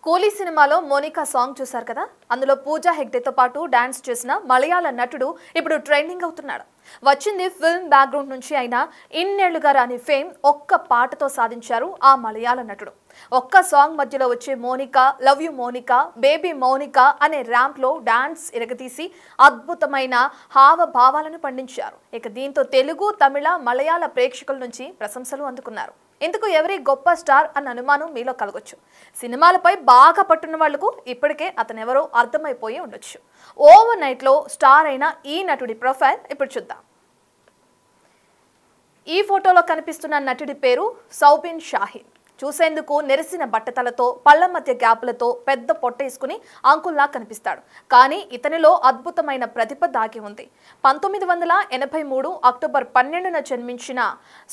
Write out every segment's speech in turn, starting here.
కూలీ సినిమాలో మోనికా సాంగ్ చూశారు కదా. అందులో పూజా హెగ్డేతో పాటు డాన్స్ చేసిన మలయాళ నటుడు ఇప్పుడు ట్రెండింగ్ అవుతున్నాడు. వచ్చింది ఫిల్మ్ బ్యాక్గ్రౌండ్ నుంచి అయినా ఇన్నేళ్లుగా రాని ఫేమ్ ఒక్క పాటతో సాధించారు ఆ మలయాళ నటుడు. ఒక్క సాంగ్ మధ్యలో వచ్చే Monica, love you Monica, baby Monica అనే ర్యాంప్ లో డాన్స్ ఇరగతీసి అద్భుతమైన హావభావాలను పండించారు. ఇక దీంతో తెలుగు, తమిళ, మలయాళ ప్రేక్షకుల నుంచి ప్రశంసలు అందుకున్నారు. ఇందుకు ఎవరి గొప్ప స్టార్ అన్న అనుమానం మీలో కలగొచ్చు. సినిమాలపై బాగా పట్టున్న వాళ్లకు ఇప్పటికే అతనెవరో అర్థమైపోయి ఉండొచ్చు. ఓవర్ నైట్ లో స్టార్ అయిన ఈ నటుడి ప్రొఫైల్ ఇప్పుడు చూద్దాం. ఈ ఫోటోలో కనిపిస్తున్న నటుడి పేరు సౌబిన్ షాహీన్. చూసేందుకు నెరిసిన బట్టతలతో, పళ్ల మధ్య గ్యాపులతో, పెద్ద పొట్టేసుకుని అంకుల్లా కనిపిస్తాడు. కానీ ఇతనిలో అద్భుతమైన ప్రతిభ దాగి ఉంది. 1983 అక్టోబర్ 12న జన్మించిన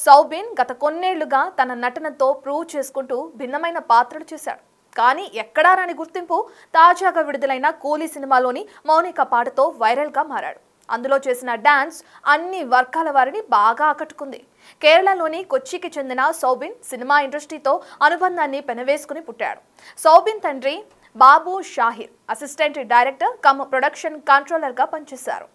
సౌబిన్ గత కొన్నేళ్లుగా తన నటనతో ప్రూవ్ చేసుకుంటూ భిన్నమైన పాత్రలు చేశాడు. కానీ ఎక్కడా రాని గుర్తింపు తాజాగా విడుదలైన కూలీ సినిమాలోని మౌనిక పాటతో వైరల్గా మారాడు. అందులో చేసిన డాన్స్ అన్ని వర్గాల వారిని బాగా ఆకట్టుకుంది. కేరళలోని కొచ్చికి చెందిన సౌబిన్ సినిమా ఇండస్ట్రీతో అనుబంధాన్ని పెనవేసుకుని పుట్టాడు. సౌబిన్ తండ్రి Babu Shahir assistant director cum production కంట్రోలర్గా పనిచేశారు.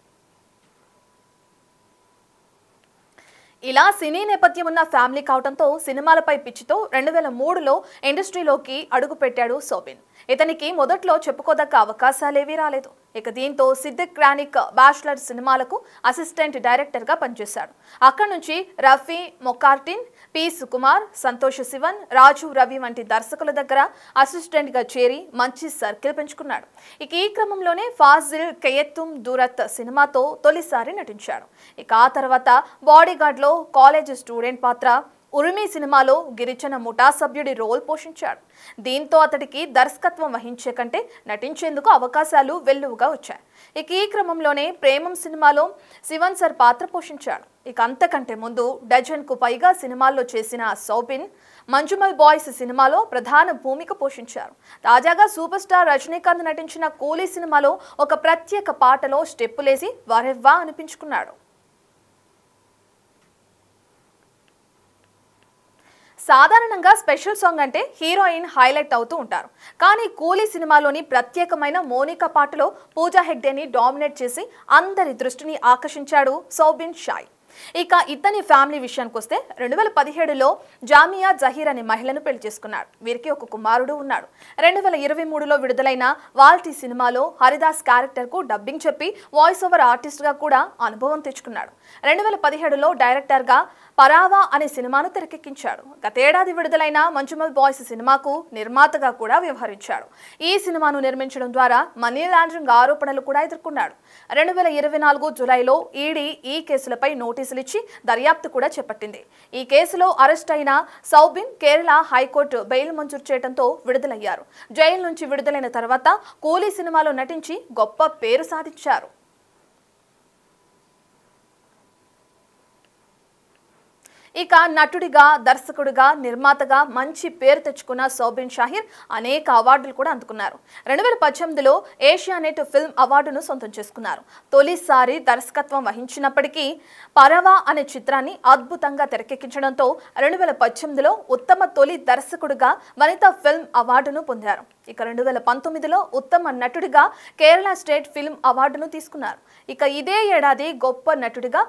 ఇలా సినీ నేపథ్యం ఉన్న ఫ్యామిలీ కావడంతో సినిమాలపై పిచ్చితో 2003లో ఇండస్ట్రీలోకి అడుగుపెట్టాడు సౌబిన్. ఇతనికి మొదట్లో చెప్పుకోదగ్గ అవకాశాలేవీ రాలేదు. ఇక దీంతో సిద్దిక్ క్రానిక్ బ్యాచులర్ సినిమాలకు అసిస్టెంట్ డైరెక్టర్గా పనిచేశాడు. అక్కడి నుంచి రఫీ మొకార్టిన్, పి సుకుమార్, సంతోష్ శివన్, రాజు రవి వంటి దర్శకుల దగ్గర అసిస్టెంట్గా చేరి మంచి సర్కిల్ పెంచుకున్నాడు. ఇక ఈ క్రమంలోనే ఫాజిల్ కెయెత్తుం దూరత్ సినిమాతో తొలిసారి నటించాడు. ఇక ఆ తర్వాత బాడీగార్డ్లో కాలేజ్ స్టూడెంట్ పాత్ర, ఉరిమి సినిమాలో గిరిజన ముఠా సభ్యుడి రోల్ పోషించాడు. దీంతో అతడికి దర్శకత్వం వహించే కంటే నటించేందుకు అవకాశాలు వెల్లువగా వచ్చాయి. ఇక ఈ క్రమంలోనే ప్రేమం సినిమాలో శివన్ సర్ పాత్ర పోషించాడు. ఇక అంతకంటే ముందు డజన్కు పైగా సినిమాల్లో చేసిన సౌబిన్ మంజుమల్ బాయ్స్ సినిమాలో ప్రధాన భూమిక పోషించారు. తాజాగా సూపర్ స్టార్ రజనీకాంత్ నటించిన కూలీ సినిమాలో ఒక ప్రత్యేక పాటలో స్టెప్పులేసి వరెవ్వా అనిపించుకున్నాడు. సాధారణంగా స్పెషల్ సాంగ్ అంటే హీరోయిన్ హైలైట్ అవుతూ ఉంటారు. కానీ కూలీ సినిమాలోని ప్రత్యేకమైన మోనికా పాటలో పూజా హెగ్డేని డామినేట్ చేసి అందరి దృష్టిని ఆకర్షించాడు సౌబిన్ షాయ్. ఇక ఇతని ఫ్యామిలీ విషయానికి వస్తే 2017లో జామియా జహీర్ అనే మహిళను పెళ్లి చేసుకున్నాడు. వీరికి ఒక కుమారుడు ఉన్నాడు. 2023లో విడుదలైన వాల్టీ సినిమాలో హరిదాస్ క్యారెక్టర్కు డబ్బింగ్ చెప్పి వాయిస్ ఓవర్ ఆర్టిస్ట్గా కూడా అనుభవం తెచ్చుకున్నాడు. 2017లో డైరెక్టర్గా పరావా అనే సినిమాను తెరకెక్కించాడు. గతేడాది విడుదలైన మంజుమల్ బాయ్స్ సినిమాకు నిర్మాతగా కూడా వ్యవహరించాడు. ఈ సినిమాను నిర్మించడం ద్వారా మనీ లాండరింగ్ ఆరోపణలు కూడా ఎదుర్కొన్నాడు. 2024 జూలైలో ఈడీ ఈ కేసులపై నోటీసులు ఇచ్చి దర్యాప్తు కూడా చేపట్టింది. ఈ కేసులో అరెస్ట్ అయిన సౌబిన్ కేరళ హైకోర్టు బెయిల్ మంజూరు చేయడంతో విడుదలయ్యారు. జైలు నుంచి విడుదలైన తర్వాత కూలీ సినిమాలో నటించి గొప్ప పేరు సాధించారు. ఇక నటుడిగా, దర్శకుడిగా, నిర్మాతగా మంచి పేరు తెచ్చుకున్న సౌబిన్ షాహీర్ అనేక అవార్డులు కూడా అందుకున్నారు. 2018లో ఏషియానెట్ ఫిల్మ్ అవార్డును సొంతం చేసుకున్నారు. తొలిసారి దర్శకత్వం వహించినప్పటికీ పరవా అనే చిత్రాన్ని అద్భుతంగా తెరకెక్కించడంతో 2018లో ఉత్తమ తొలి దర్శకుడిగా వనితా ఫిల్మ్ అవార్డును పొందారు. ఇక 2019లో ఉత్తమ నటుడిగా కేరళ స్టేట్ ఫిల్మ్ అవార్డును తీసుకున్నారు. ఇక ఇదే ఏడాది గొప్ప నటుడిగా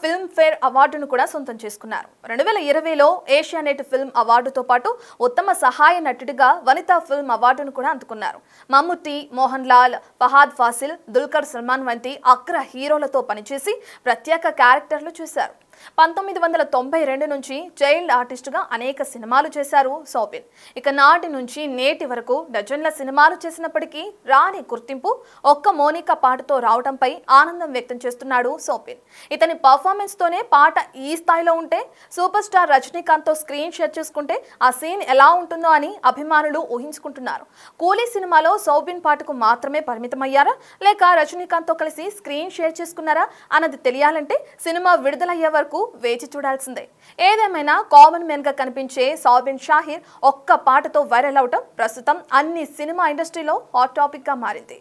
ఫిల్మ్ ఫేర్ అవార్డును కూడా సొంతం చేసుకున్నారు. 2020లో ఏషియానెట్ ఫిల్మ్ అవార్డుతో పాటు ఉత్తమ సహాయ నటుడిగా వనితా ఫిల్మ్ అవార్డును కూడా అందుకున్నారు. మమ్ముట్టి, మోహన్ లాల్, ఫహాద్ ఫాసిల్, దుల్కర్ సల్మాన్ వంటి అగ్ర హీరోలతో పనిచేసి ప్రత్యేక క్యారెక్టర్లు చేశారు. 1992 నుంచి చైల్డ్ ఆర్టిస్టుగా అనేక సినిమాలు చేశారు సౌబిన్. ఇక నాటి నుంచి నేటి వరకు డజన్ల సినిమాలు చేసినప్పటికీ రాని గుర్తింపు ఒక్క మోనికా పాటతో రావడంపై ఆనందం వ్యక్తం చేస్తున్నాడు సౌబిన్. ఇతని పర్ఫార్మెన్స్ తోనే పాట ఈ స్థాయిలో ఉంటే సూపర్ స్టార్ రజనీకాంత్తో స్క్రీన్ షేర్ చేసుకుంటే ఆ సీన్ ఎలా ఉంటుందో అని అభిమానులు ఊహించుకుంటున్నారు. కూలీ సినిమాలో సౌబిన్ పాటకు మాత్రమే పరిమితమయ్యారా, లేక రజనీకాంత్తో కలిసి స్క్రీన్ షేర్ చేసుకున్నారా అన్నది తెలియాలంటే సినిమా విడుదలయ్యే వరకు వేచి చూడాల్సిందే. ఏదేమైనా కామన్ మెన్ గా కనిపించే సౌబిన్ షాహీర్ ఒక్క పాటతో వైరల్ అవటం ప్రస్తుతం అన్ని సినిమా ఇండస్ట్రీలో హాట్ టాపిక్ గా మారింది.